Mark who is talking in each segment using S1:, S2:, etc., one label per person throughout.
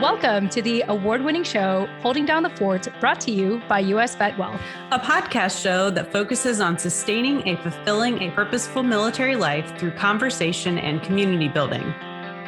S1: Welcome to the award-winning show, Holding Down the Fort, brought to you by US VetWealth,
S2: a podcast show that focuses on sustaining a fulfilling, purposeful military life through conversation and community building.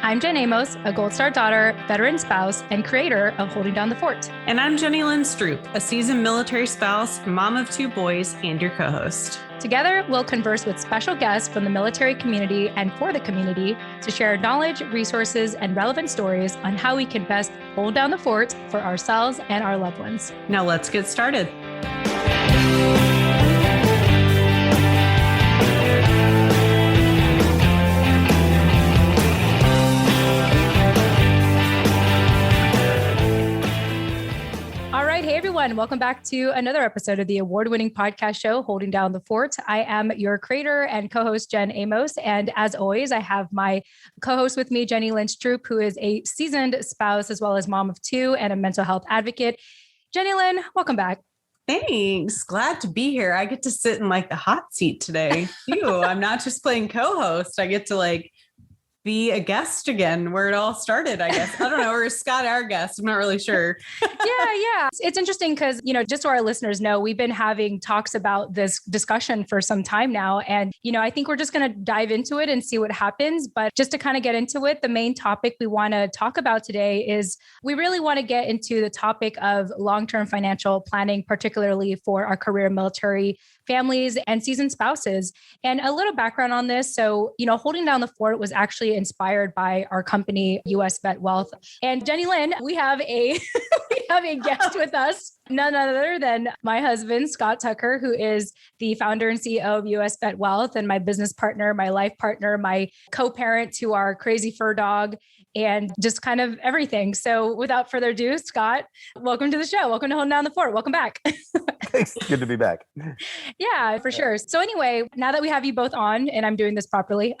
S1: I'm Jen Amos, a Gold Star daughter, veteran spouse, and creator of Holding Down the Fort.
S2: And I'm Lynne Stroup, a seasoned military spouse, mom of 2 boys, and your co-host.
S1: Together, we'll converse with special guests from the military community and for the community to share knowledge, resources, and relevant stories on how we can best hold down the fort for ourselves and our loved ones.
S2: Now let's get started.
S1: Hey everyone, welcome back to another episode of the award-winning podcast show, Holding Down the Fort. I am your creator and co-host, Jen Amos. And as always, I have my co-host with me, Lynne Stroup, who is a seasoned spouse as well as mom of 2 and a mental health advocate. Lynne, welcome back.
S2: Thanks. Glad to be here. I get to sit in the hot seat today. Phew, I'm not just playing co-host. I get to be a guest again, where it all started, I guess. I don't know. Or is Scott our guest? I'm not really sure.
S1: Yeah. It's interesting because, just so our listeners know, we've been having talks about this discussion for some time now. And, I think we're just going to dive into it and see what happens. But just to kind of get into it, the main topic we want to talk about today is we really want to get into the topic of long-term financial planning, particularly for our career military families and seasoned spouses. And a little background on this. So, Holding Down the Fort was actually inspired by our company, US VetWealth. And Lynne, we have a guest with us, none other than my husband, Scott Tucker, who is the founder and CEO of US VetWealth and my business partner, my life partner, my co-parent to our crazy fur dog, and just kind of everything. So without further ado, Scott, welcome to the show. Welcome to Holding Down the Fort. Welcome back.
S3: Thanks. Good to be back.
S1: Yeah, for sure. So anyway, now that we have you both on and I'm doing this properly,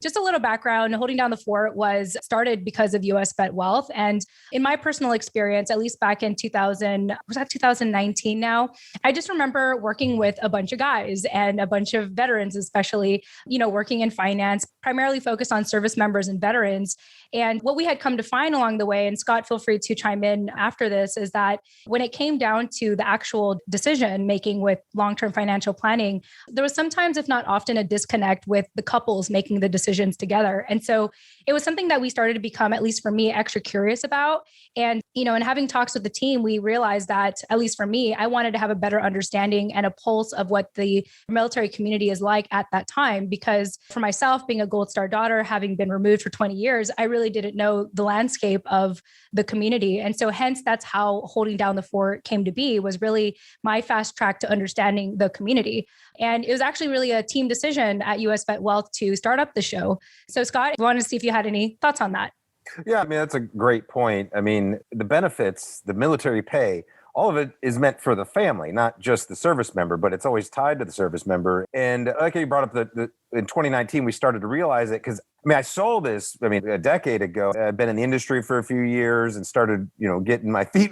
S1: just a little background. Holding Down the Fort was started because of US VetWealth. And in my personal experience, at least back in 2019 now, I just remember working with a bunch of guys and a bunch of veterans, especially, working in finance, primarily focused on service members and veterans. And what we had come to find along the way, and Scott, feel free to chime in after this, is that when it came down to the actual decision making with long-term financial planning, there was sometimes, if not often, a disconnect with the couples making the decisions together. And so it was something that we started to become, at least for me, extra curious about. And, in having talks with the team, we realized that, at least for me, I wanted to have a better understanding and a pulse of what the military community is like at that time. Because for myself, being a Gold Star daughter, having been removed for 20 years, I really didn't know the landscape of the community. And so hence, that's how Holding Down the Fort came to be, was really my fast track to understanding the community. And it was actually really a team decision at US VetWealth to start up the show. So Scott, I wanted to see if you had any thoughts on that.
S3: Yeah, that's a great point. The benefits, the military pay, all of it is meant for the family, not just the service member, but it's always tied to the service member. And like you brought up in 2019, we started to realize it because, I saw this, a decade ago. I've been in the industry for a few years and started, getting my feet,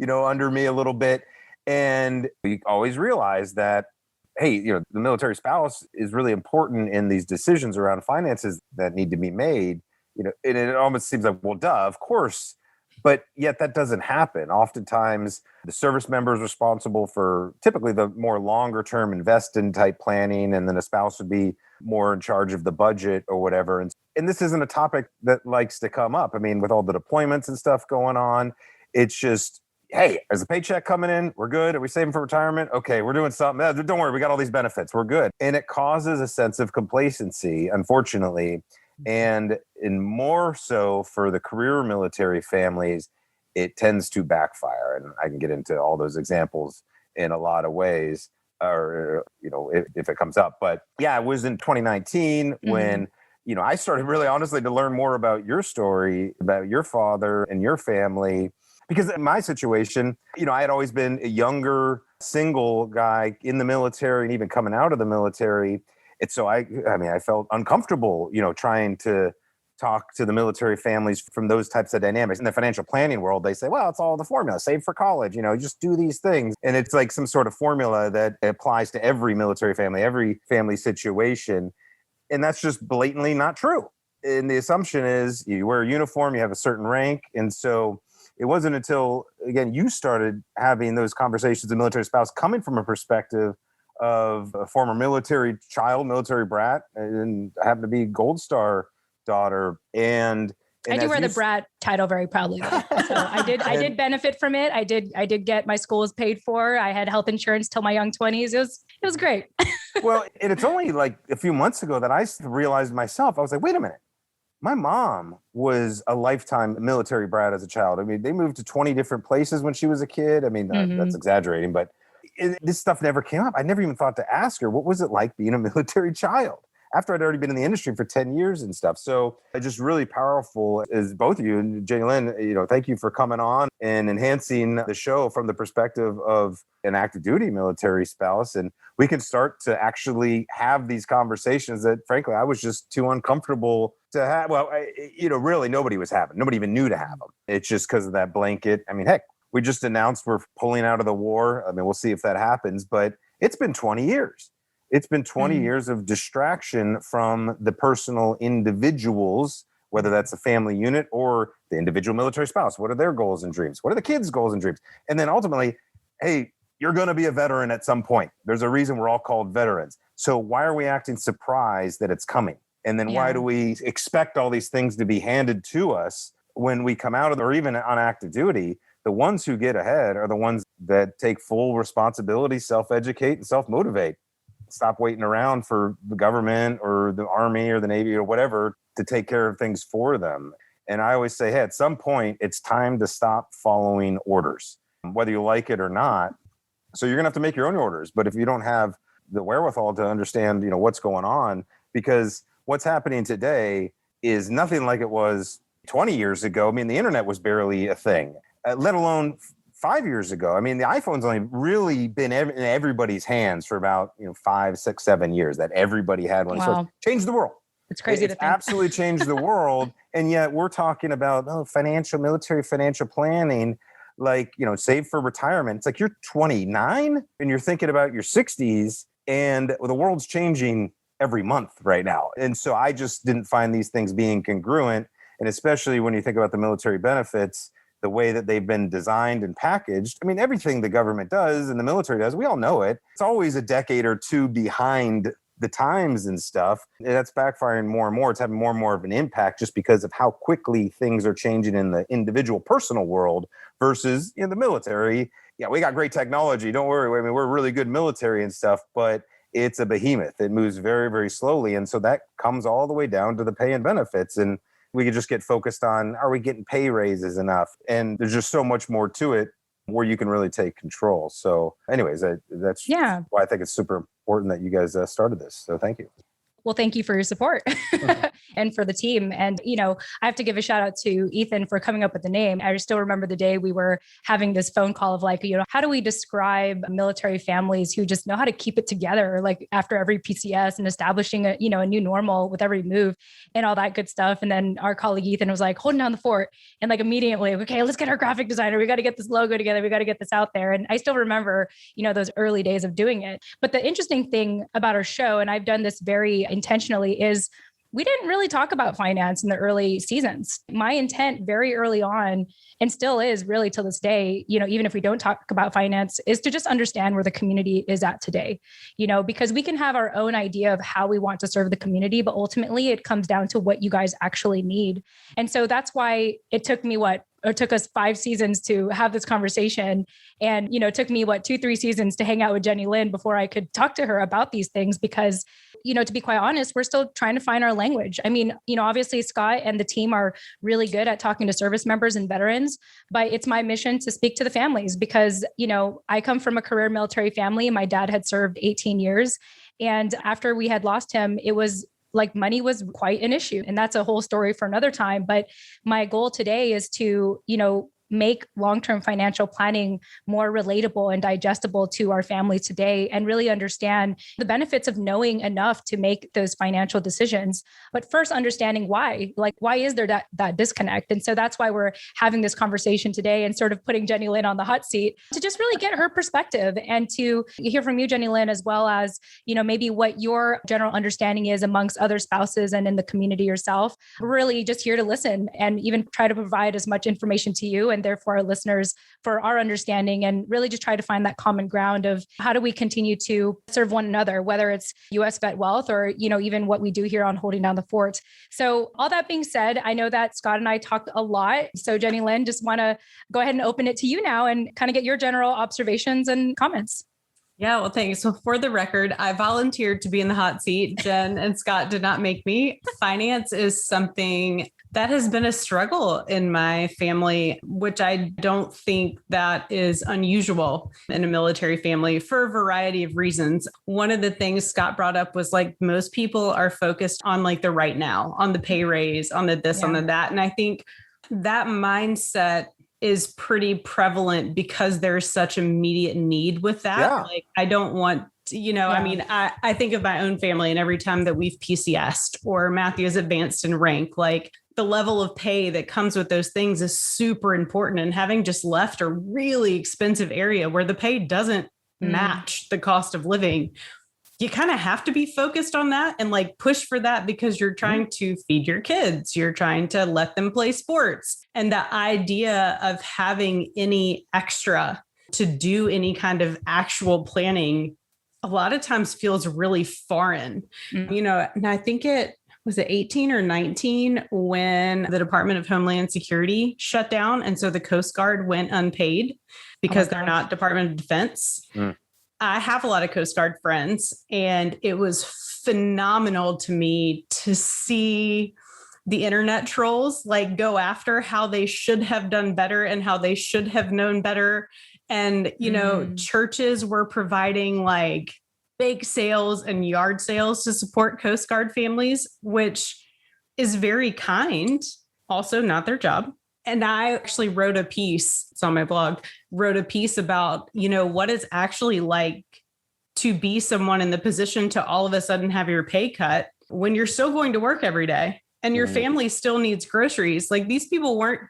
S3: under me a little bit. And we always realized that, hey, the military spouse is really important in these decisions around finances that need to be made. And it almost seems like, well, duh, of course. But yet that doesn't happen. Oftentimes, the service member is responsible for typically the more longer term invest-in type planning, and then a spouse would be more in charge of the budget or whatever. And this isn't a topic that likes to come up. With all the deployments and stuff going on, it's just, hey, is a paycheck coming in? We're good. Are we saving for retirement? Okay, we're doing something. Don't worry, we got all these benefits. We're good. And it causes a sense of complacency, unfortunately. And more so for the career military families, it tends to backfire. And I can get into all those examples in a lot of ways, or, if it comes up. But yeah, it was in 2019 when, I started really honestly to learn more about your story, about your father and your family. Because in my situation, I had always been a younger single guy in the military and even coming out of the military. And so I felt uncomfortable, trying to talk to the military families from those types of dynamics. In the financial planning world, they say, well, it's all the formula, save for college, just do these things. And it's like some sort of formula that applies to every military family, every family situation. And that's just blatantly not true. And the assumption is you wear a uniform, you have a certain rank. And so it wasn't until, again, you started having those conversations with military spouse coming from a perspective of a former military child, military brat, and happened to be Gold Star daughter. And
S1: I do wear the brat title very proudly, though. So I did benefit from it. I did get my schools paid for. I had health insurance till my young 20s. It was great.
S3: Well, and it's only like a few months ago that I realized myself, I was like, wait a minute. My mom was a lifetime military brat as a child. I mean, they moved to 20 different places when she was a kid. I mean, that's exaggerating, but this stuff never came up. I never even thought to ask her, what was it like being a military child? After I'd already been in the industry for 10 years and stuff. So it's just really powerful as both of you and Jenny Lynn, thank you for coming on and enhancing the show from the perspective of an active duty military spouse. And we can start to actually have these conversations that frankly, I was just too uncomfortable to have. Well, really nobody was having, nobody even knew to have them. It's just because of that blanket. I mean, heck, we just announced we're pulling out of the war. I mean, we'll see if that happens, but it's been 20 years. It's been 20 years of distraction from the personal individuals, whether that's a family unit or the individual military spouse. What are their goals and dreams? What are the kids' goals and dreams? And then ultimately, hey, you're going to be a veteran at some point. There's a reason we're all called veterans. So why are we acting surprised that it's coming? And then why do we expect all these things to be handed to us when we come out of, or even on active duty? The ones who get ahead are the ones that take full responsibility, self-educate, and self-motivate. Stop waiting around for the government or the Army or the Navy or whatever to take care of things for them. And I always say, hey, at some point, it's time to stop following orders, whether you like it or not. So you're going to have to make your own orders. But if you don't have the wherewithal to understand, what's going on, because what's happening today is nothing like it was 20 years ago. I mean, the internet was barely a thing, let alone 5 years ago. I mean, the iPhone's only really been in everybody's hands for about 5, 6, 7 years that everybody had one. So it's changed the world.
S1: It's crazy to think.
S3: Absolutely changed the world. And yet we're talking about military financial planning, like, save for retirement. It's like you're 29 and you're thinking about your 60s, and the world's changing every month right now. And so I just didn't find these things being congruent. And especially when you think about the military benefits, the way that they've been designed and packaged. I mean, everything the government does and the military does, we all know it. It's always a decade or two behind the times and stuff. And that's backfiring more and more. It's having more and more of an impact just because of how quickly things are changing in the individual personal world versus in the military. Yeah, we got great technology. Don't worry. I mean, we're really good military and stuff, but it's a behemoth. It moves very, very slowly. And so that comes all the way down to the pay and benefits. And we could just get focused on, are we getting pay raises enough? And there's just so much more to it where you can really take control. So anyways, that's why I think it's super important that you guys started this. So thank you.
S1: Well, thank you for your support and for the team. And, I have to give a shout out to Ethan for coming up with the name. I still remember the day we were having this phone call of like, how do we describe military families who just know how to keep it together, like after every PCS and establishing a new normal with every move and all that good stuff. And then our colleague Ethan was like holding down the fort and like immediately, okay, let's get our graphic designer. We got to get this logo together. We got to get this out there. And I still remember, those early days of doing it. But the interesting thing about our show, and I've done this very intentionally, is we didn't really talk about finance in the early seasons. My intent very early on, and still is really till this day, even if we don't talk about finance, is to just understand where the community is at today, because we can have our own idea of how we want to serve the community, but ultimately it comes down to what you guys actually need. And so that's why it took me it took us 5 seasons to have this conversation. And, it took me 2-3 seasons to hang out with Jenny Lynn before I could talk to her about these things, because, to be quite honest, we're still trying to find our language. I mean, obviously Scott and the team are really good at talking to service members and veterans, but it's my mission to speak to the families because, I come from a career military family. My dad had served 18 years. And after we had lost him, it was like money was quite an issue. And that's a whole story for another time. But my goal today is to, make long-term financial planning more relatable and digestible to our families today, and really understand the benefits of knowing enough to make those financial decisions. But first, understanding why, like, why is there that disconnect? And so that's why we're having this conversation today and sort of putting Jenny Lynn on the hot seat to just really get her perspective and to hear from you, Jenny Lynn, as well as, maybe what your general understanding is amongst other spouses and in the community yourself. We're really just here to listen and even try to provide as much information to you and therefore our listeners for our understanding, and really just try to find that common ground of how do we continue to serve one another, whether it's US VetWealth or, even what we do here on Holding Down the Fort. So all that being said, I know that Scott and I talked a lot. So Jenny Lynn, just want to go ahead and open it to you now and kind of get your general observations and comments.
S2: Yeah, well, thanks. So for the record, I volunteered to be in the hot seat. Jen and Scott did not make me. Finance is something that has been a struggle in my family, which I don't think that is unusual in a military family for a variety of reasons. One of the things Scott brought up was like, most people are focused on like the right now, on the pay raise, on the this, on the that. And I think that mindset is pretty prevalent because there's such immediate need with that. Yeah. Like, I don't want to, I mean, I think of my own family, and every time that we've PCS'd or Matthew has advanced in rank, like the level of pay that comes with those things is super important. And having just left a really expensive area where the pay doesn't match the cost of living, you kind of have to be focused on that and like push for that, because you're trying to feed your kids. You're trying to let them play sports. And the idea of having any extra to do any kind of actual planning a lot of times feels really foreign, and I think it was 18 or 19 when the Department of Homeland Security shut down. And so the Coast Guard went unpaid because they're not Department of Defense. I have a lot of Coast Guard friends, and it was phenomenal to me to see the internet trolls like go after how they should have done better and how they should have known better. And, churches were providing like bake sales and yard sales to support Coast Guard families, which is very kind, also not their job. And I actually wrote a piece, it's on my blog, wrote a piece about, what it's actually like to be someone in the position to all of a sudden have your pay cut when you're still going to work every day and your family still needs groceries. Like, these people weren't,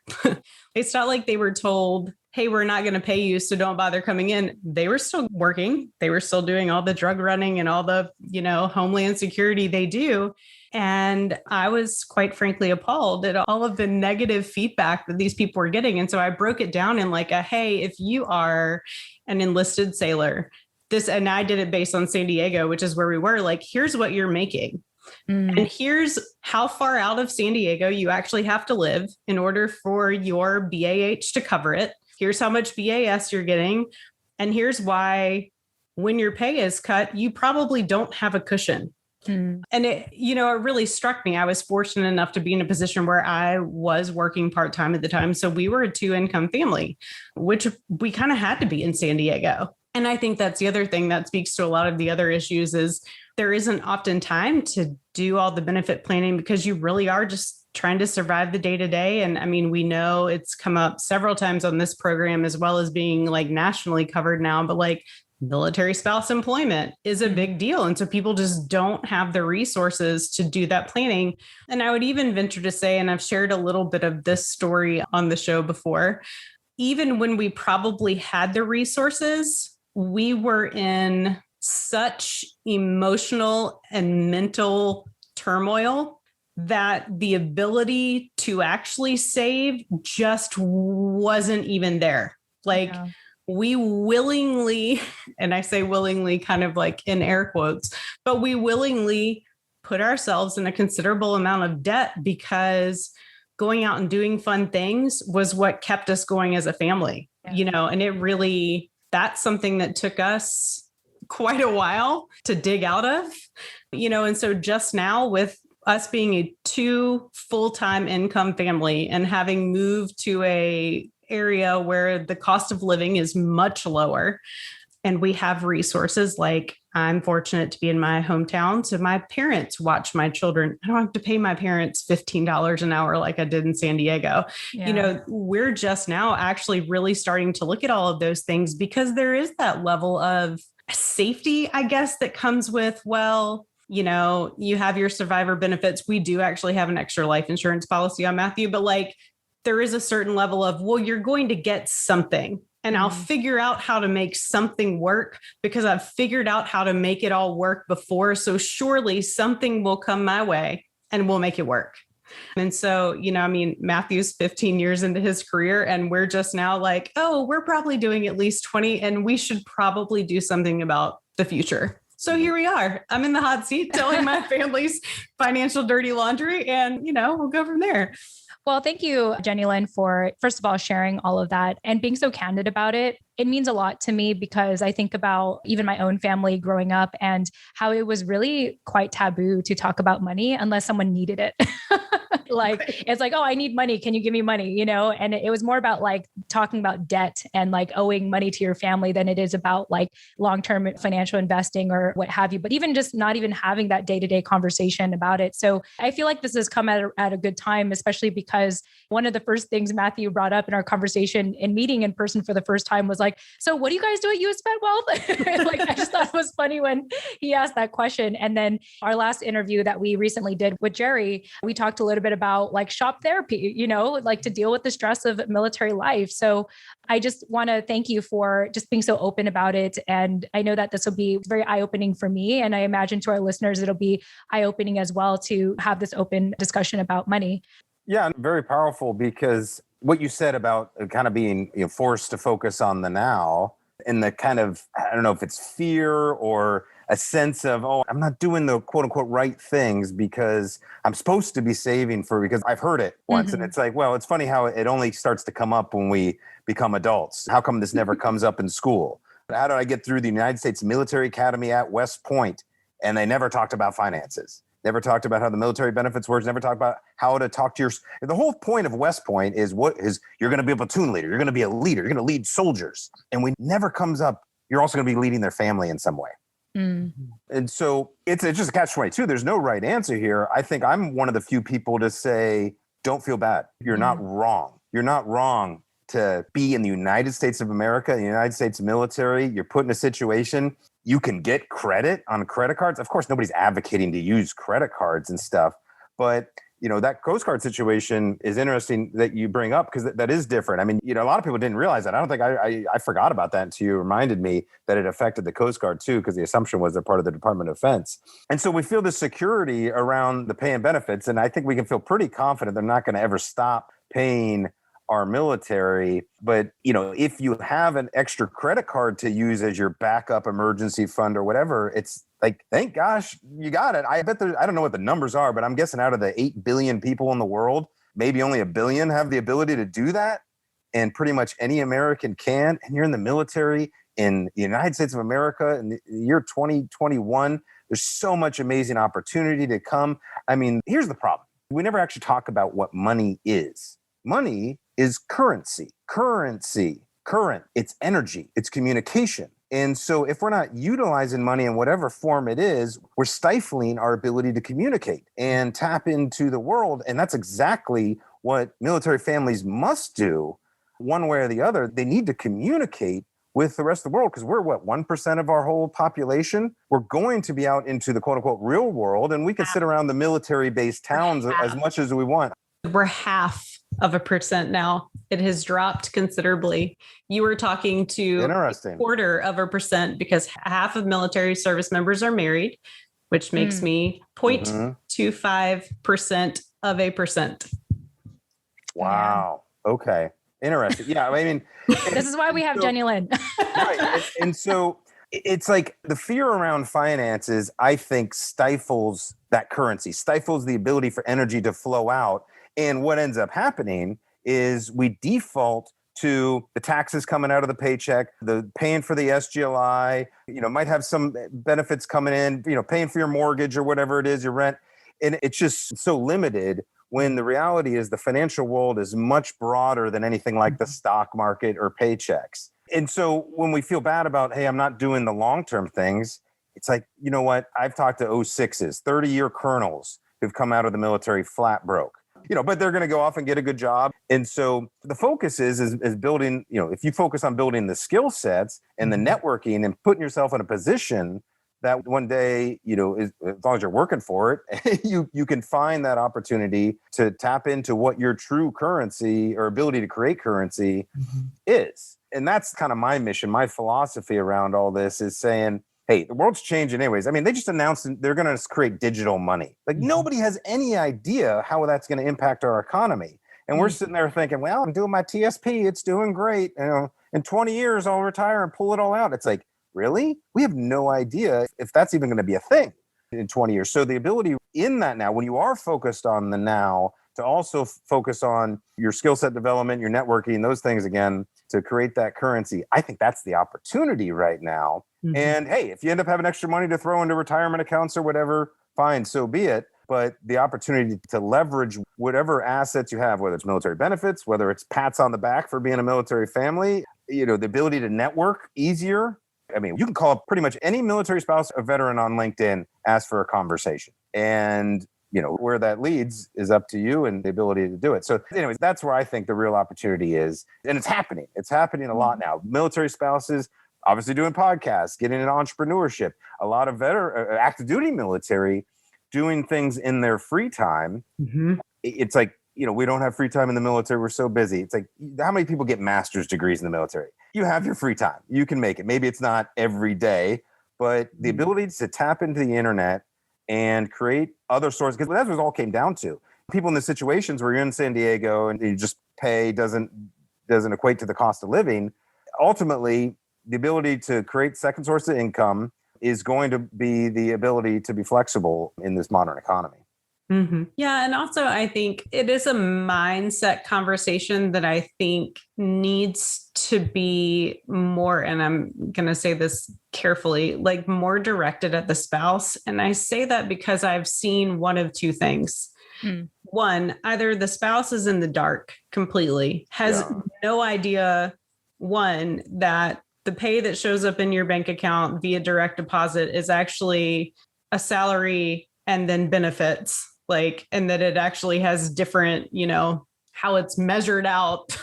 S2: it's not like they were told, hey, we're not going to pay you, so don't bother coming in. They were still working. They were still doing all the drug running and all the, Homeland Security they do. And I was quite frankly appalled at all of the negative feedback that these people were getting. And so I broke it down in like hey, if you are an enlisted sailor, and I did it based on San Diego, which is where we were, like, here's what you're making. And here's how far out of San Diego you actually have to live in order for your BAH to cover it. Here's how much BAS you're getting. And here's why when your pay is cut, you probably don't have a cushion. And it, it really struck me. I was fortunate enough to be in a position where I was working part-time at the time. So we were a 2-income family, which we kind of had to be in San Diego. And I think that's the other thing that speaks to a lot of the other issues is there isn't often time to do all the benefit planning because you really are just trying to survive the day to day. And I mean, we know it's come up several times on this program, as well as being like nationally covered now, but like military spouse employment is a big deal. And so people just don't have the resources to do that planning. And I would even venture to say, and I've shared a little bit of this story on the show before, even when we probably had the resources, we were in such emotional and mental turmoil that the ability to actually save just wasn't even there. Like, we willingly, and I say willingly kind of like in air quotes, but we willingly put ourselves in a considerable amount of debt because going out and doing fun things was what kept us going as a family, and it really, that's something that took us quite a while to dig out of, and so just now with us being a 2 full-time income family and having moved to a area where the cost of living is much lower, And we have resources like I'm fortunate to be in my hometown. So my parents watch my children. I don't have to pay my parents $15 an hour like I did in San Diego.
S1: Yeah.
S2: We're just now actually really starting to look at all of those things because there is that level of safety, I guess, that comes with, well, you have your survivor benefits. We do actually have an extra life insurance policy on Matthew, but like there is a certain level of, well, you're going to get something. And I'll figure out how to make something work because I've figured out how to make it all work before. So surely something will come my way and we'll make it work. And so, Matthew's 15 years into his career and we're just now like, oh, we're probably doing at least 20 and we should probably do something about the future. So here we are. I'm in the hot seat telling my family's financial dirty laundry and, we'll go from there.
S1: Well, thank you, Jenny Lynn, for, first of all, sharing all of that and being so candid about it. It means a lot to me because I think about even my own family growing up and how it was really quite taboo to talk about money unless someone needed it. It's like, oh, I need money. Can you give me money? And it was more about like talking about debt and like owing money to your family than it is about like long-term financial investing or what have you. But even just not even having that day-to-day conversation about it. So I feel like this has come at a good time, especially because one of the first things Matthew brought up in our conversation in meeting in person for the first time was like, so what do you guys do at US VetWealth? Like, I just thought it was funny when he asked that question. And then our last interview that we recently did with Jerry, we talked a little bit about like shop therapy, like to deal with the stress of military life. So I just want to thank you for just being so open about it. And I know that this will be very eye-opening for me. And I imagine to our listeners, it'll be eye-opening as well to have this open discussion about money.
S3: Yeah, very powerful because what you said about kind of being forced to focus on the now and the kind of, I don't know if it's fear or a sense of, oh, I'm not doing the quote unquote right things because I'm supposed to be saving because I've heard it once. Mm-hmm. And it's like, well, it's funny how it only starts to come up when we become adults. How come this never comes up in school? How did I get through the United States Military Academy at West Point? And they never talked about finances. Never talked about how the military benefits works. Never talked about how to talk to the whole point of West Point is you're going to be a platoon leader. You're going to be a leader. You're going to lead soldiers. And when it never comes up, you're also going to be leading their family in some way. Mm. And so it's just a catch-22. There's no right answer here. I think I'm one of the few people to say, don't feel bad. You're not wrong. You're not wrong to be in the United States of America, the United States military. You're put in a situation. You can get credit on credit cards. Of course, nobody's advocating to use credit cards and stuff. But, that Coast Guard situation is interesting that you bring up because that is different. I mean, a lot of people didn't realize that. I don't think I forgot about that until you reminded me that it affected the Coast Guard too, because the assumption was they're part of the Department of Defense. And so we feel the security around the pay and benefits. And I think we can feel pretty confident they're not going to ever stop paying our military. But, if you have an extra credit card to use as your backup emergency fund or whatever, it's like, thank gosh you got it. I bet I don't know what the numbers are, but I'm guessing out of the 8 billion people in the world, maybe only 1 billion have the ability to do that. And pretty much any American can. And you're in the military in the United States of America in the year 2021. There's so much amazing opportunity to come. I mean, here's the problem. We never actually talk about what money is. Money is currency. Current. It's energy. It's communication. And so if we're not utilizing money in whatever form it is, we're stifling our ability to communicate and tap into the world. And that's exactly what military families must do one way or the other. They need to communicate with the rest of the world because we're 1% of our whole population. We're going to be out into the quote unquote real world. And we can sit around the military based towns as much as we want.
S2: We're 0.5% now. It has dropped considerably. You were talking to 0.25% because half of military service members are married, which makes me 0.25% of a percent.
S3: Wow. Okay. Interesting. Yeah. I mean,
S1: this is why we have Jenny Lynn.
S3: Right. And so it's like the fear around finances, I think, stifles that currency, stifles the ability for energy to flow out. And what ends up happening is we default to the taxes coming out of the paycheck, the paying for the SGLI, might have some benefits coming in, paying for your mortgage or whatever it is, your rent. And it's just so limited when the reality is the financial world is much broader than anything like the stock market or paychecks. And so when we feel bad about, hey, I'm not doing the long-term things, it's like, you know what? I've talked to 06s, 30-year colonels who've come out of the military flat broke, but they're going to go off and get a good job. And so the focus is building, if you focus on building the skill sets and the networking and putting yourself in a position that one day, as long as you're working for it, you can find that opportunity to tap into what your true currency or ability to create currency is. And that's kind of my mission, my philosophy around all this is saying, hey, the world's changing anyways. I mean, they just announced they're going to create digital money. Like nobody has any idea how that's going to impact our economy. And we're sitting there thinking, well, I'm doing my TSP. It's doing great. In 20 years, I'll retire and pull it all out. It's like, really? We have no idea if that's even going to be a thing in 20 years. So the ability in that now, when you are focused on the now, to also focus on your skill set development, your networking, those things again, to create that currency. I think that's the opportunity right now. And hey, if you end up having extra money to throw into retirement accounts or whatever, fine, so be it. But the opportunity to leverage whatever assets you have, whether it's military benefits, whether it's pats on the back for being a military family, the ability to network easier. I mean, you can call up pretty much any military spouse or veteran on LinkedIn, ask for a conversation. And where that leads is up to you and the ability to do it. So anyways, that's where I think the real opportunity is. And it's happening. It's happening a lot now. Military spouses, obviously doing podcasts, getting into entrepreneurship, a lot of active duty military doing things in their free time. It's like, we don't have free time in the military. We're so busy. It's like, how many people get master's degrees in the military? You have your free time. You can make it. Maybe it's not every day, but the ability to tap into the internet and create other sources, because that's what it all came down to. People in the situations where you're in San Diego and you just pay doesn't equate to the cost of living. Ultimately, the ability to create second source of income is going to be the ability to be flexible in this modern economy.
S2: Yeah. And also, I think it is a mindset conversation that I think needs to be more, and I'm going to say this carefully, like more directed at the spouse. And I say that because I've seen one of two things. One, either the spouse is in the dark completely, has no idea, one, that the pay that shows up in your bank account via direct deposit is actually a salary and then benefits. And that it actually has different, how it's measured out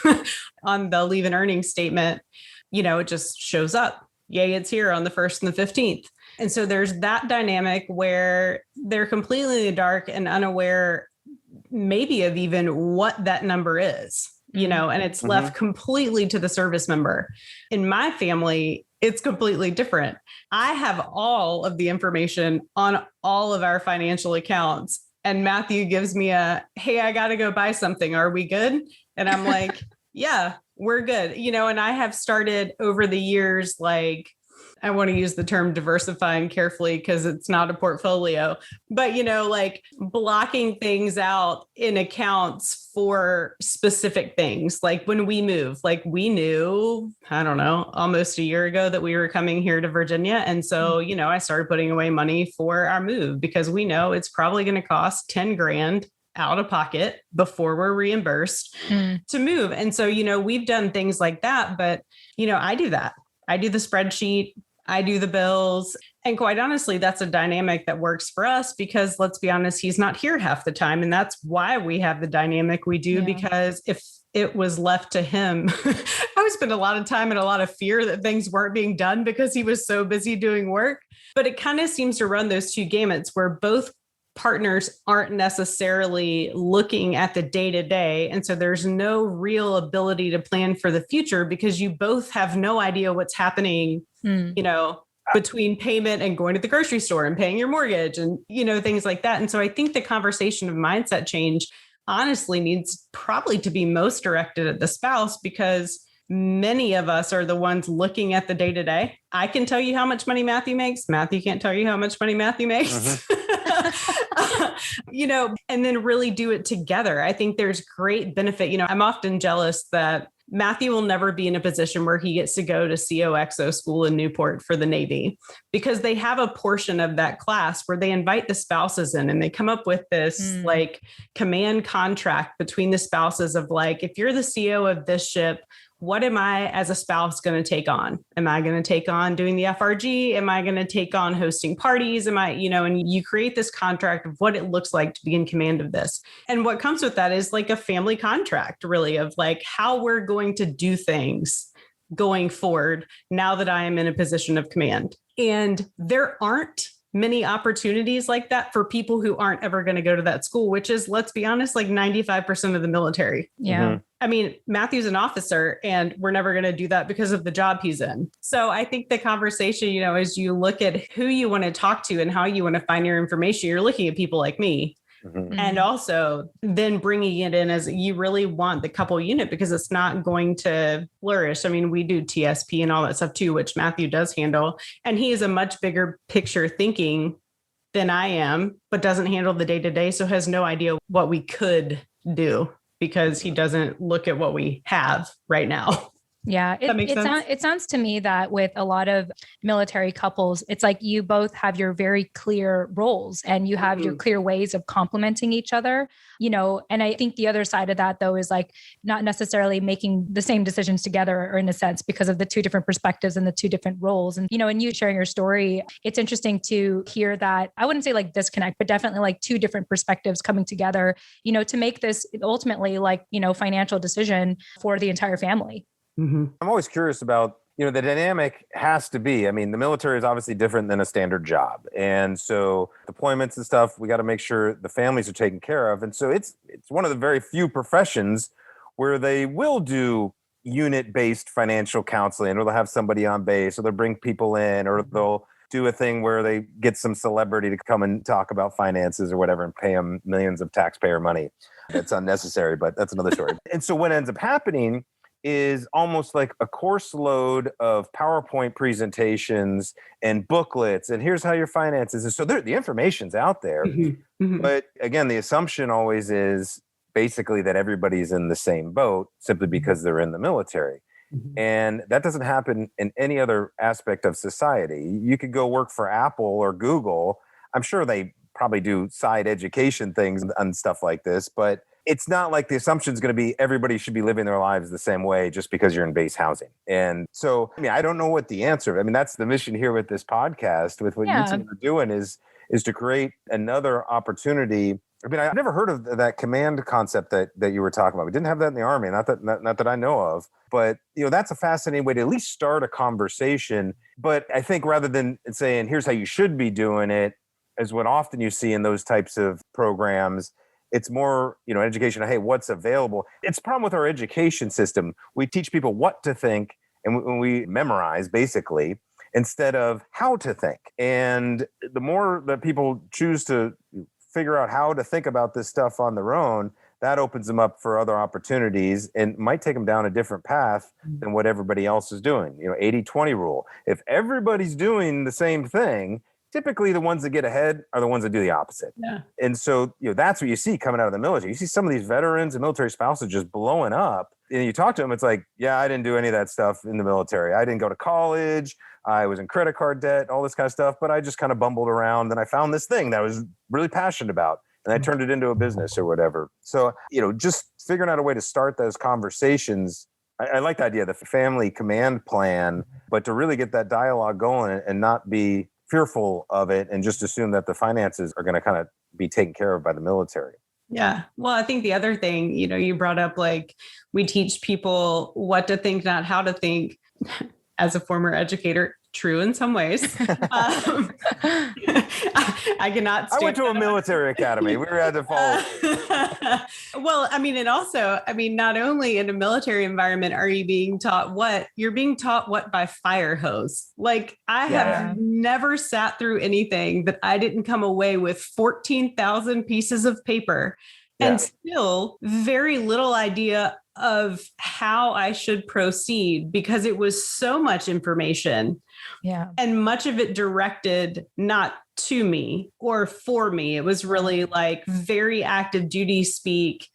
S2: on the leave and earnings statement, it just shows up. Yay, it's here on the 1st and the 15th. And so there's that dynamic where they're completely in the dark and unaware maybe of even what that number is, and it's left completely to the service member. In my family, it's completely different. I have all of the information on all of our financial accounts. And Matthew gives me hey, I got to go buy something. Are we good? And I'm like, yeah, we're good. And I have started over the years, I want to use the term diversifying carefully because it's not a portfolio, but, blocking things out in accounts for specific things. Like when we move, we knew, I don't know, almost a year ago that we were coming here to Virginia. And so, I started putting away money for our move because we know it's probably going to cost 10 grand out of pocket before we're reimbursed to move. And so, we've done things like that, but, I do that. I do the spreadsheet. I do the bills. And quite honestly, that's a dynamic that works for us because let's be honest, he's not here half the time. And that's why we have the dynamic we do, because if it was left to him, I would spend a lot of time and a lot of fear that things weren't being done because he was so busy doing work. But it kind of seems to run those two gamuts where both partners aren't necessarily looking at the day-to-day. And so there's no real ability to plan for the future because you both have no idea what's happening, between payment and going to the grocery store and paying your mortgage and, things like that. And so I think the conversation of mindset change honestly needs probably to be most directed at the spouse because many of us are the ones looking at the day-to-day. I can tell you how much money Matthew makes. Matthew can't tell you how much money Matthew makes. And then really do it together. I think there's great benefit. I'm often jealous that Matthew will never be in a position where he gets to go to COXO school in Newport for the Navy because they have a portion of that class where they invite the spouses in and they come up with this command contract between the spouses of if you're the CO of this ship, what am I as a spouse going to take on? Am I going to take on doing the FRG? Am I going to take on hosting parties? Am I, and you create this contract of what it looks like to be in command of this. And what comes with that is like a family contract, really, of like how we're going to do things going forward now that I am in a position of command. And there aren't many opportunities like that for people who aren't ever going to go to that school, which is, let's be honest, like 95% of the military.
S1: Yeah.
S3: Mm-hmm.
S2: I mean, Matthew's an officer and we're never going to do that because of the job he's in. So I think the conversation, as you look at who you want to talk to and how you want to find your information, you're looking at people like me.
S3: Mm-hmm.
S2: And also then bringing it in as you really want the couple unit because it's not going to flourish. I mean, we do TSP and all that stuff too, which Matthew does handle. And he is a much bigger picture thinking than I am, but doesn't handle the day-to-day. So has no idea what we could do because he doesn't look at what we have right now.
S1: Yeah, it sounds to me that with a lot of military couples, it's like you both have your very clear roles and you have your clear ways of complementing each other, and I think the other side of that though is like not necessarily making the same decisions together or in a sense because of the two different perspectives and the two different roles. And, and you sharing your story, it's interesting to hear that. I wouldn't say like disconnect, but definitely like two different perspectives coming together, to make this ultimately like, financial decision for the entire family.
S3: Mm-hmm. I'm always curious about, the dynamic has to be, the military is obviously different than a standard job. And so deployments and stuff, we got to make sure the families are taken care of. And so it's one of the very few professions where they will do unit-based financial counseling, or they'll have somebody on base, or they'll bring people in, or they'll do a thing where they get some celebrity to come and talk about finances or whatever and pay them millions of taxpayer money. That's unnecessary, but that's another story. And so what ends up happening is almost like a course load of PowerPoint presentations and booklets, and here's how your finances. And so the information's out there. Mm-hmm. Mm-hmm. But again, the assumption always is basically that everybody's in the same boat simply because they're in the military. Mm-hmm. And that doesn't happen in any other aspect of society. You could go work for Apple or Google. I'm sure they probably do side education things and stuff like this, but it's not like the assumption is going to be everybody should be living their lives the same way just because you're in base housing. And so, I don't know what the answer. That's the mission here with this podcast, with what you two are doing is to create another opportunity. I've never heard of that command concept that you were talking about. We didn't have that in the Army, not that I know of. But that's a fascinating way to at least start a conversation. But I think rather than saying here's how you should be doing it, is what often you see in those types of programs. It's more, education. Hey, what's available? It's a problem with our education system. We teach people what to think and we memorize basically instead of how to think. And the more that people choose to figure out how to think about this stuff on their own, that opens them up for other opportunities and might take them down a different path than what everybody else is doing. 80-20 rule. If everybody's doing the same thing, typically the ones that get ahead are the ones that do the opposite. Yeah. And so, that's what you see coming out of the military. You see some of these veterans and military spouses just blowing up. And you talk to them, it's like, yeah, I didn't do any of that stuff in the military. I didn't go to college. I was in credit card debt, all this kind of stuff. But I just kind of bumbled around and I found this thing that I was really passionate about. And I turned it into a business or whatever. So, just figuring out a way to start those conversations. I like the idea of the family command plan, but to really get that dialogue going and not be fearful of it and just assume that the finances are going to kind of be taken care of by the military.
S2: Yeah. Well, I think the other thing, you brought up, like we teach people what to think, not how to think. As a former educator, true in some ways. I cannot.
S3: I went to a military academy. We had to follow.
S2: Well, and also, not only in a military environment are you being taught what, you're being taught what by fire hose. Like I have never sat through anything that I didn't come away with 14,000 pieces of paper and still very little idea of how I should proceed because it was so much information. Yeah. And much of it directed not to me or for me. It was really like very active duty speak.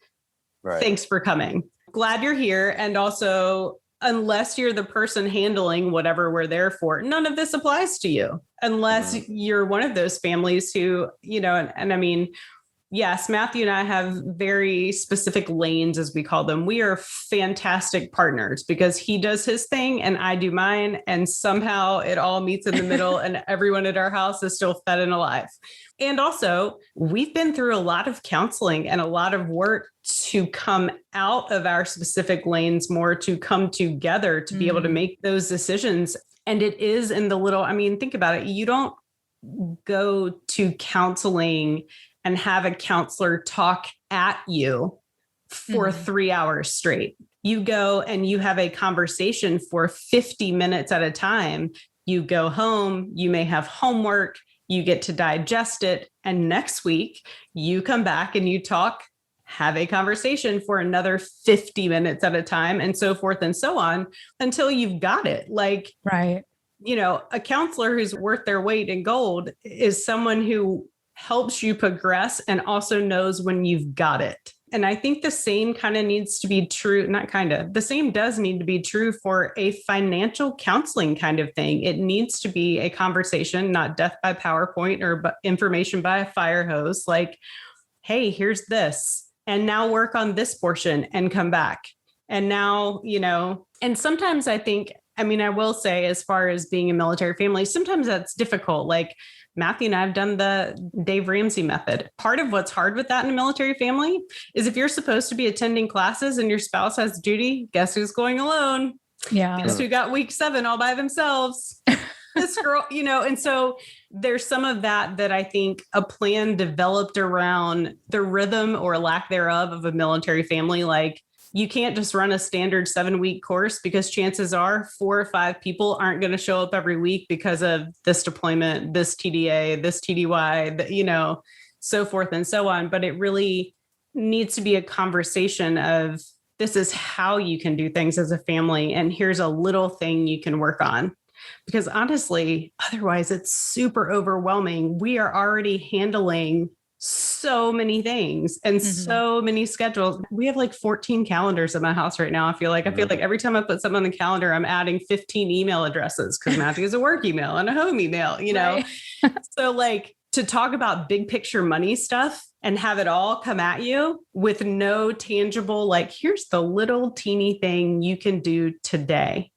S2: Right. Thanks for coming. Glad you're here. And also, unless you're the person handling whatever we're there for, none of this applies to you unless you're one of those families who, and Yes, Matthew and I have very specific lanes, as we call them. We are fantastic partners because he does his thing and I do mine. And somehow it all meets in the middle and everyone at our house is still fed and alive. And also, we've been through a lot of counseling and a lot of work to come out of our specific lanes more, to come together to be able to make those decisions. And it is in the little, I mean, think about it. You don't go to counseling and have a counselor talk at you for 3 hours straight. You go and you have a conversation for 50 minutes at a time. You go home, you may have homework, you get to digest it. And next week you come back and you talk, have a conversation for another 50 minutes at a time, and so forth and so on until you've got it. Like,
S1: right.
S2: You know, a counselor who's worth their weight in gold is someone who helps you progress and also knows when you've got it. And I think the same kind of needs to be true, the same does need to be true for a financial counseling kind of thing. It needs to be a conversation, not death by PowerPoint or information by a fire hose. Like, hey, here's this, and now work on this portion and come back. And now, you know, and sometimes I think, I mean, I will say, as far as being a military family, sometimes that's difficult. Like Matthew and I have done the Dave Ramsey method. Part of what's hard with that in a military family is if you're supposed to be attending classes and your spouse has duty, guess who's going alone?
S1: Yeah.
S2: Guess who got week 7 all by themselves? This girl, you know, and so there's some of that I think a plan developed around the rhythm or lack thereof of a military family. Like, you can't just run a standard 7-week course because chances are 4 or 5 people aren't going to show up every week because of this deployment, this TDA, this TDY, you know, so forth and so on. But it really needs to be a conversation of, this is how you can do things as a family. And here's a little thing you can work on. Because honestly, otherwise it's super overwhelming. We are already handling so many things and so many schedules. We have like 14 calendars in my house right now. I feel like every time I put something on the calendar, I'm adding 15 email addresses because Matthew has a work email and a home email, you know? Right. So like, to talk about big picture money stuff and have it all come at you with no tangible, like, here's the little teeny thing you can do today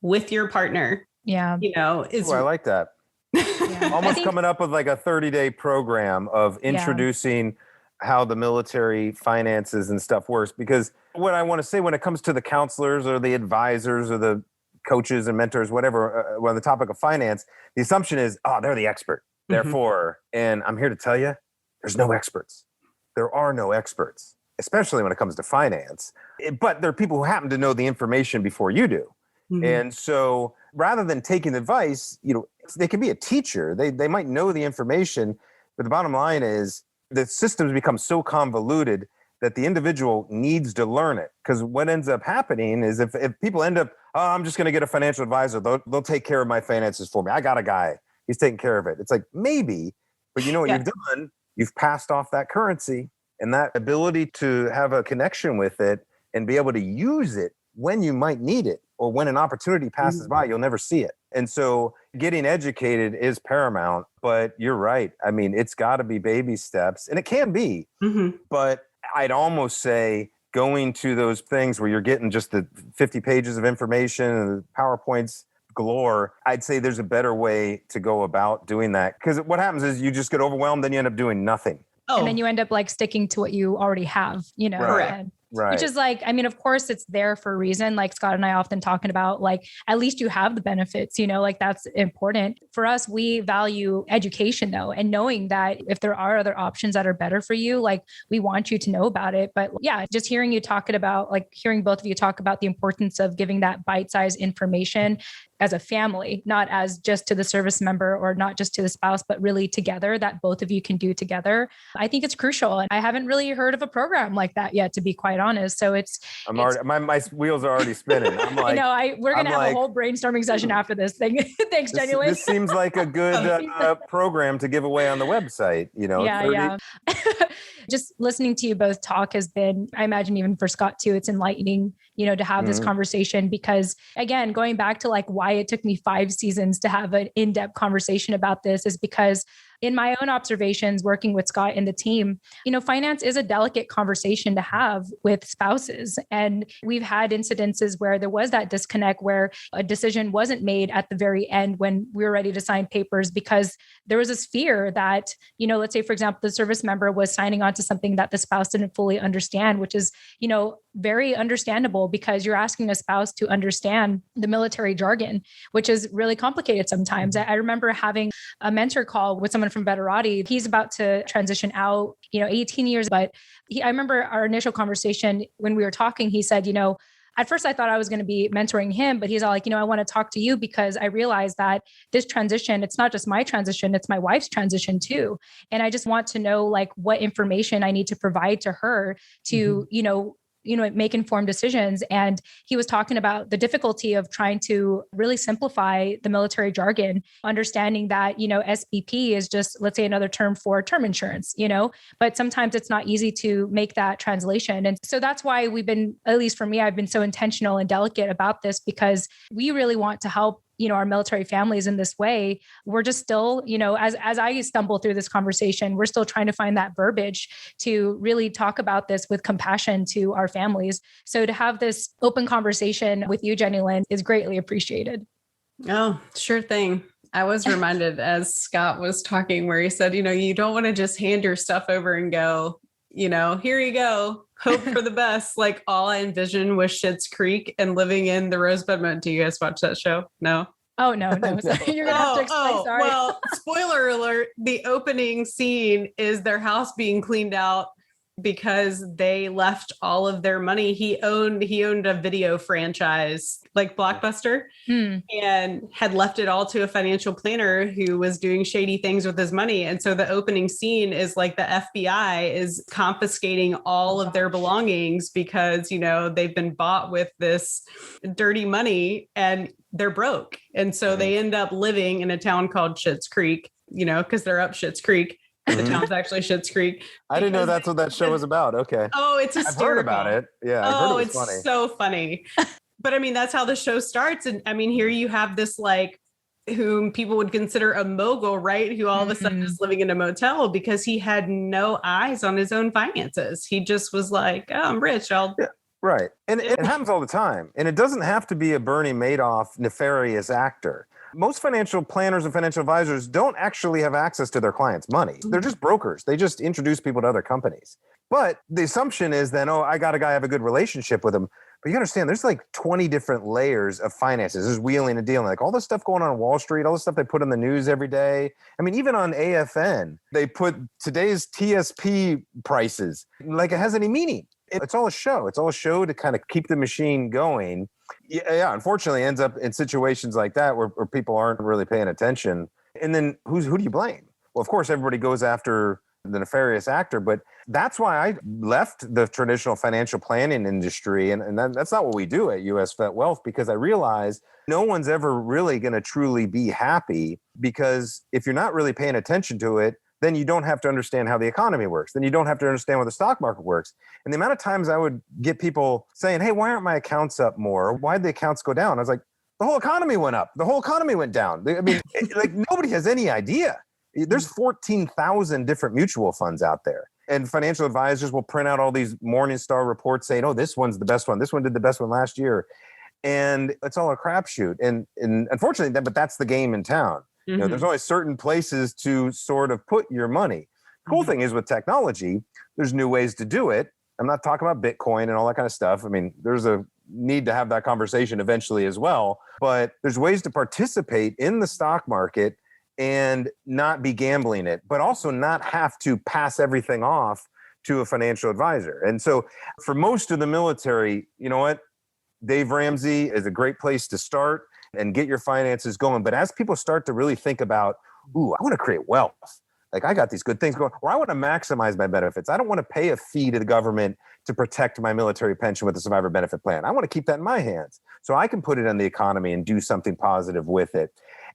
S2: with your partner.
S1: Yeah.
S2: You know,
S3: I like that. Yeah. Almost coming up with like a 30-day program of introducing how the military finances and stuff works. Because what I want to say when it comes to the counselors or the advisors or the coaches and mentors, whatever, on the topic of finance, the assumption is, oh, they're the expert. Therefore, and I'm here to tell you, there's no experts. There are no experts, especially when it comes to finance. But there are people who happen to know the information before you do. And so rather than taking advice, you know, they can be a teacher. They might know the information, but the bottom line is the systems become so convoluted that the individual needs to learn it. Because what ends up happening is if people end up, oh, I'm just going to get a financial advisor. They'll take care of my finances for me. I got a guy. He's taking care of it. It's like, maybe, but you know what you've done? You've passed off that currency and that ability to have a connection with it and be able to use it when you might need it, or when an opportunity passes by, you'll never see it. And so getting educated is paramount, but you're right. I mean, it's got to be baby steps, and it can be, but I'd almost say going to those things where you're getting just the 50 pages of information and the PowerPoints galore, I'd say there's a better way to go about doing that. Because what happens is you just get overwhelmed, then you end up doing nothing.
S1: And then you end up like sticking to what you already have, you know,
S3: Right.
S1: Which is like, I mean, of course it's there for a reason. Like Scott and I often talking about, like, at least you have the benefits, you know, like that's important. For us, we value education though. And knowing that if there are other options that are better for you, like we want you to know about it. But yeah, just hearing you talking about, like hearing both of you talk about the importance of giving that bite-sized information as a family, not as just to the service member or not just to the spouse, but really together, that both of you can do together. I think it's crucial. And I haven't really heard of a program like that yet, to be quite honest. So
S3: my wheels are already spinning. I'm like,
S1: we're going to have a whole brainstorming session after this thing. Thanks, Jenny Lynn.
S3: This seems like a good program to give away on the website, you know.
S1: Yeah. Just listening to you both talk has been, I imagine even for Scott too, it's enlightening, you know, to have this conversation, because again, going back to like why it took me 5 seasons to have an in-depth conversation about this is because in my own observations working with Scott and the team, finance is a delicate conversation to have with spouses. And we've had incidences where there was that disconnect where a decision wasn't made at the very end when we were ready to sign papers because there was this fear that, let's say, for example, the service member was signing on to something that the spouse didn't fully understand, which is, very understandable because you're asking a spouse to understand the military jargon, which is really complicated sometimes. I remember having a mentor call with someone from Veterati. He's about to transition out, 18 years, but I remember our initial conversation when we were talking, he said, at first I thought I was going to be mentoring him, but he's all like, I want to talk to you because I realized that this transition, it's not just my transition, it's my wife's transition too. And I just want to know like what information I need to provide to her to, make informed decisions. And he was talking about the difficulty of trying to really simplify the military jargon, understanding that, SBP is just, let's say, another term for term insurance, but sometimes it's not easy to make that translation. And so that's why we've been, at least for me, I've been so intentional and delicate about this because we really want to help our military families in this way. We're just still, as I stumble through this conversation, we're still trying to find that verbiage to really talk about this with compassion to our families. So to have this open conversation with you, Jenny Lynn, is greatly appreciated.
S2: Oh, sure thing. I was reminded as Scott was talking where he said, you don't want to just hand your stuff over and go, here you go. Hope for the best. Like all I envisioned was Schitt's Creek and living in the Rosebud Mountain. Do you guys watch that show? No.
S1: Oh, no. You're going to have to explain. Sorry.
S2: Well, spoiler alert. The opening scene is their house being cleaned out because they left all of their money. He owned a video franchise like Blockbuster and had left it all to a financial planner who was doing shady things with his money. And so the opening scene is like the FBI is confiscating all of their belongings because, they've been bought with this dirty money and they're broke. And so they end up living in a town called Schitt's Creek, because they're up Schitt's Creek. The town's actually Schitt's Creek.
S3: I didn't know that's what that show was about. Okay.
S2: Oh, it's hysterical.
S3: I've heard about it. Yeah. I've heard it was funny.
S2: It's so funny. But I mean, that's how the show starts. And I mean, here you have this like whom people would consider a mogul, right? Who all of a sudden is living in a motel because he had no eyes on his own finances. He just was like, oh, I'm rich.
S3: Right. And it happens all the time. And it doesn't have to be a Bernie Madoff nefarious actor. Most financial planners and financial advisors don't actually have access to their clients' money. They're just brokers. They just introduce people to other companies. But the assumption is then, I got a guy, I have a good relationship with him. But you understand, there's like 20 different layers of finances. There's wheeling and dealing, like all the stuff going on Wall Street, all the stuff they put in the news every day. I mean, even on AFN, they put today's TSP prices, like it has any meaning. It's all a show. It's all a show to kind of keep the machine going. Yeah, unfortunately, ends up in situations like that where people aren't really paying attention. And then who do you blame? Well, of course, everybody goes after the nefarious actor, but that's why I left the traditional financial planning industry. And that's not what we do at US VetWealth, because I realized no one's ever really going to truly be happy, because if you're not really paying attention to it, then you don't have to understand how the economy works. Then you don't have to understand how the stock market works. And the amount of times I would get people saying, hey, why aren't my accounts up more? Why'd the accounts go down? I was like, the whole economy went up. The whole economy went down. I mean, like nobody has any idea. There's 14,000 different mutual funds out there. And financial advisors will print out all these Morningstar reports saying, oh, this one's the best one. This one did the best one last year. And it's all a crapshoot. And unfortunately, but that's the game in town. There's always certain places to sort of put your money. The cool thing is with technology, there's new ways to do it. I'm not talking about Bitcoin and all that kind of stuff. I mean, there's a need to have that conversation eventually as well. But there's ways to participate in the stock market and not be gambling it, but also not have to pass everything off to a financial advisor. And so for most of the military, you know what? Dave Ramsey is a great place to start and get your finances going. But as people start to really think about, I want to create wealth. Like I got these good things going, or I want to maximize my benefits. I don't want to pay a fee to the government to protect my military pension with a survivor benefit plan. I want to keep that in my hands so I can put it in the economy and do something positive with it.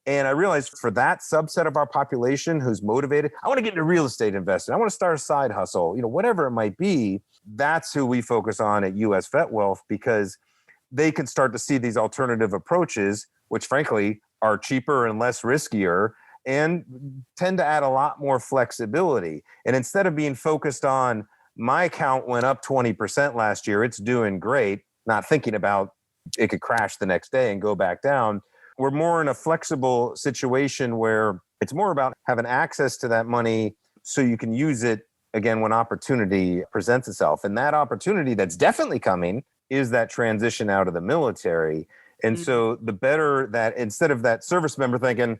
S3: And I realized for that subset of our population who's motivated, I want to get into real estate investing. I want to start a side hustle, whatever it might be. That's who we focus on at US VetWealth, because they can start to see these alternative approaches, which frankly are cheaper and less riskier. and tend to add a lot more flexibility. And instead of being focused on my account went up 20% last year, it's doing great, not thinking about it could crash the next day and go back down. We're more in a flexible situation where it's more about having access to that money so you can use it again when opportunity presents itself. And that opportunity that's definitely coming is that transition out of the military. And so the better that instead of that service member thinking,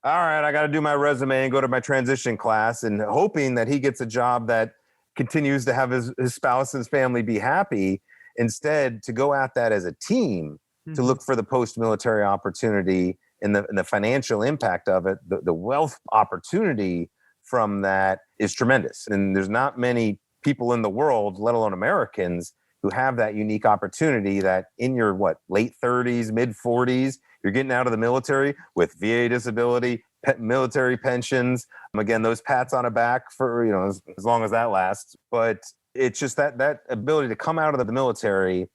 S3: all right, I got to do my resume and go to my transition class and hoping that he gets a job that continues to have his spouse and his family be happy, instead to go at that as a team to look for the post-military opportunity and the financial impact of it, the wealth opportunity from that is tremendous. And there's not many people in the world, let alone Americans, who have that unique opportunity that in your late 30s, mid 40s, you're getting out of the military with VA disability, military pensions. Again, those pats on the back for, as long as that lasts. But it's just that ability to come out of the military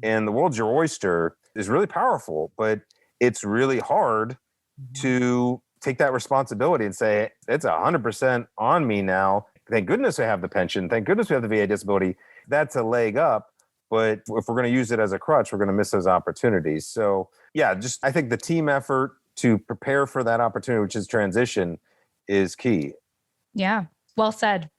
S3: and the world's your oyster is really powerful, but it's really hard to take that responsibility and say, it's 100% on me now. Thank goodness I have the pension. Thank goodness we have the VA disability. That's a leg up. But if we're going to use it as a crutch, we're going to miss those opportunities. So yeah, I think the team effort to prepare for that opportunity, which is transition, is key.
S1: Yeah. Well said.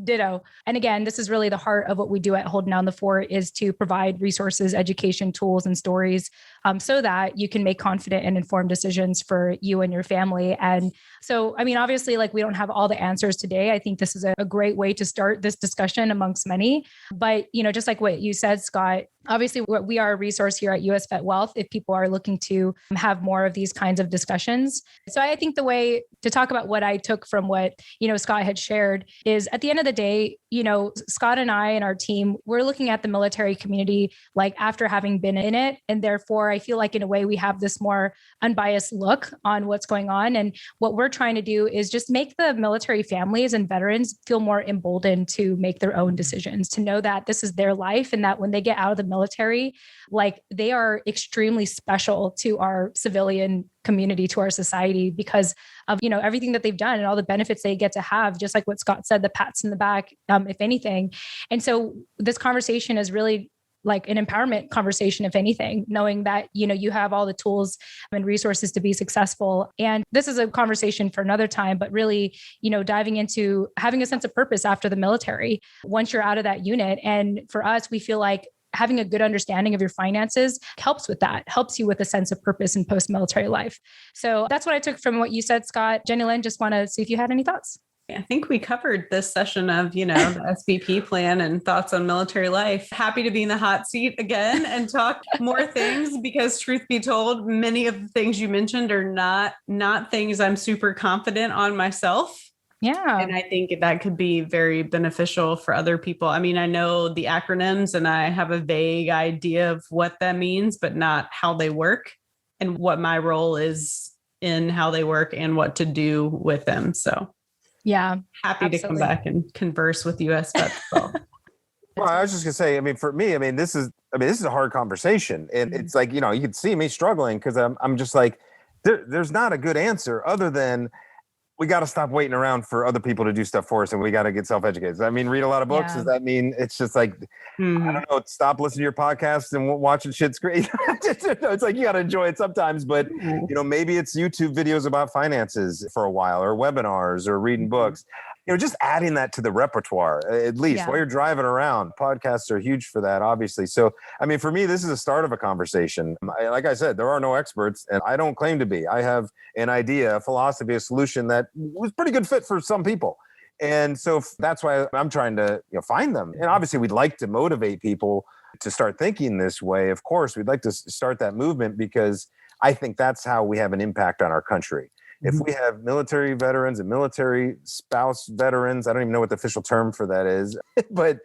S1: Ditto. And again, this is really the heart of what we do at Holding Down the Fort, is to provide resources, education, tools, and stories so that you can make confident and informed decisions for you and your family. And so, obviously, we don't have all the answers today. I think this is a great way to start this discussion amongst many. But, just like what you said, Scott, obviously, we are a resource here at US VetWealth if people are looking to have more of these kinds of discussions. So I think the way to talk about what I took from what, Scott had shared is, at the end of the day, Scott and I and our team, we're looking at the military community after having been in it. And therefore, I feel like in a way we have this more unbiased look on what's going on. And what we're trying to do is just make the military families and veterans feel more emboldened to make their own decisions, to know that this is their life and that when they get out of the military, they are extremely special to our civilian community, to our society, because of, everything that they've done and all the benefits they get to have, just like what Scott said, the pats in the back, if anything. And so this conversation is really an empowerment conversation, if anything, knowing that, you have all the tools and resources to be successful. And this is a conversation for another time, but really, diving into having a sense of purpose after the military, once you're out of that unit. And for us, we feel like having a good understanding of your finances helps with that, helps you with a sense of purpose in post-military life. So that's what I took from what you said, Scott. Jenny Lynn, just want to see if you had any thoughts.
S2: I think we covered this session of, the SBP plan and thoughts on military life. Happy to be in the hot seat again and talk more things, because truth be told, many of the things you mentioned are not things I'm super confident on myself.
S1: Yeah.
S2: And I think that could be very beneficial for other people. I know the acronyms and I have a vague idea of what that means, but not how they work and what my role is in how they work and what to do with them. So
S1: yeah,
S2: happy absolutely. To come back and converse with US Vets.
S3: Well, I was just gonna say, for me, this is a hard conversation, and it's you can see me struggling because I'm just there's not a good answer other than we got to stop waiting around for other people to do stuff for us, and we got to get self-educated. Does that mean read a lot of books? Does that mean it's just I don't know, stop listening to your podcast and watching shit's great? It's you got to enjoy it sometimes, but maybe it's YouTube videos about finances for a while, or webinars, or reading books. Just adding that to the repertoire, at least while you're driving around. Podcasts are huge for that, obviously. So, for me, this is the start of a conversation. Like I said, there are no experts, and I don't claim to be. I have an idea, a philosophy, a solution that was pretty good fit for some people. And so that's why I'm trying to find them. And obviously, we'd like to motivate people to start thinking this way. Of course, we'd like to start that movement, because I think that's how we have an impact on our country. If we have military veterans and military spouse veterans, I don't even know what the official term for that is, but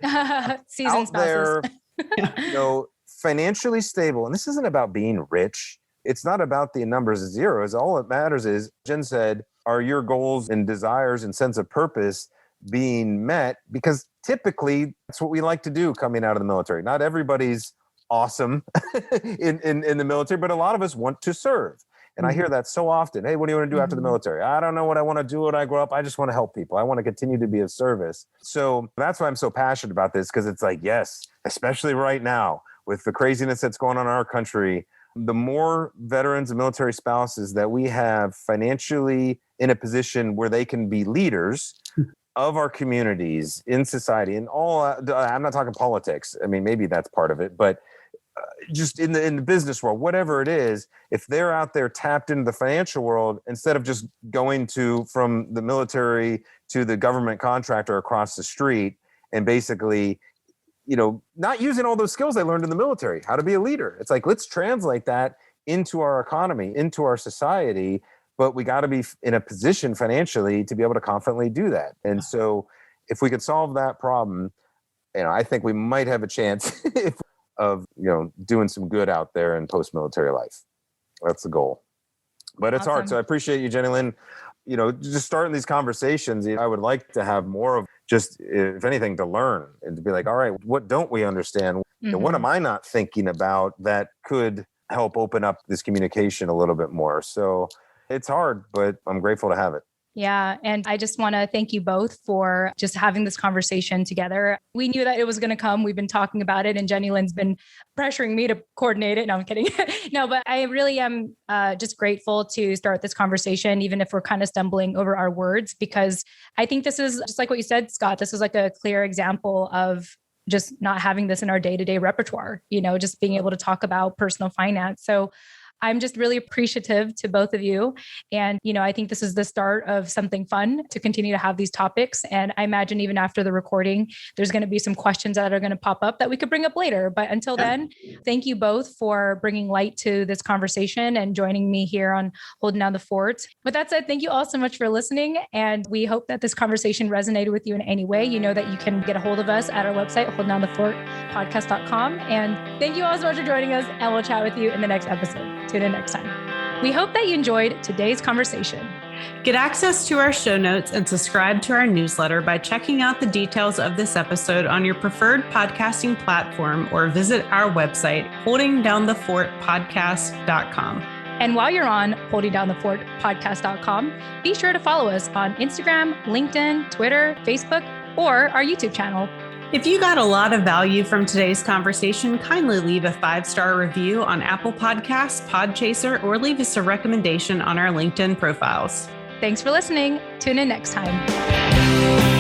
S1: seasoned spouses.
S3: There, financially stable. And this isn't about being rich. It's not about the numbers of zeros. All that matters is, Jen said, are your goals and desires and sense of purpose being met? Because typically that's what we like to do coming out of the military. Not everybody's awesome in the military, but a lot of us want to serve. And I hear that so often. Hey, what do you want to do after the military? I don't know what I want to do when I grow up. I just want to help people. I want to continue to be of service. So that's why I'm so passionate about this, because it's like, yes, especially right now with the craziness that's going on in our country, the more veterans and military spouses that we have financially in a position where they can be leaders of our communities in society and all, I'm not talking politics. I mean, maybe that's part of it, but just in the business world, whatever it is, if they're out there tapped into the financial world, instead of just going from the military to the government contractor across the street and basically, not using all those skills they learned in the military, how to be a leader. It's like, let's translate that into our economy, into our society, but we got to be in a position financially to be able to confidently do that. And so if we could solve that problem, I think we might have a chance of doing some good out there in post-military life. That's the goal. But it's hard. So I appreciate you, Jenny Lynn, just starting these conversations. I would like to have more of just, if anything, to learn and to be like, all right, what don't we understand? What am I not thinking about that could help open up this communication a little bit more? So it's hard, but I'm grateful to have it.
S1: Yeah. And I just want to thank you both for just having this conversation together. We knew that it was going to come. We've been talking about it, and Jenny Lynn's been pressuring me to coordinate it. No, I'm kidding. No, but I really am just grateful to start this conversation, even if we're kind of stumbling over our words, because I think this is just like what you said, Scott, this is like a clear example of just not having this in our day-to-day repertoire, just being able to talk about personal finance. So I'm just really appreciative to both of you. And, I think this is the start of something fun to continue to have these topics. And I imagine even after the recording, there's going to be some questions that are going to pop up that we could bring up later. But until then, thank you both for bringing light to this conversation and joining me here on Holding Down the Fort. With that said, thank you all so much for listening. And we hope that this conversation resonated with you in any way. You know that you can get a hold of us at our website, holdingdownthefortpodcast.com. And thank you all so much for joining us. And we'll chat with you in the next episode. Tune in next time. We hope that you enjoyed today's conversation.
S2: Get access to our show notes and subscribe to our newsletter by checking out the details of this episode on your preferred podcasting platform, or visit our website, holdingdownthefortpodcast.com.
S1: And while you're on holdingdownthefortpodcast.com, be sure to follow us on Instagram, LinkedIn, Twitter, Facebook, or our YouTube channel.
S2: If you got a lot of value from today's conversation, kindly leave a 5-star review on Apple Podcasts, Podchaser, or leave us a recommendation on our LinkedIn profiles.
S1: Thanks for listening. Tune in next time.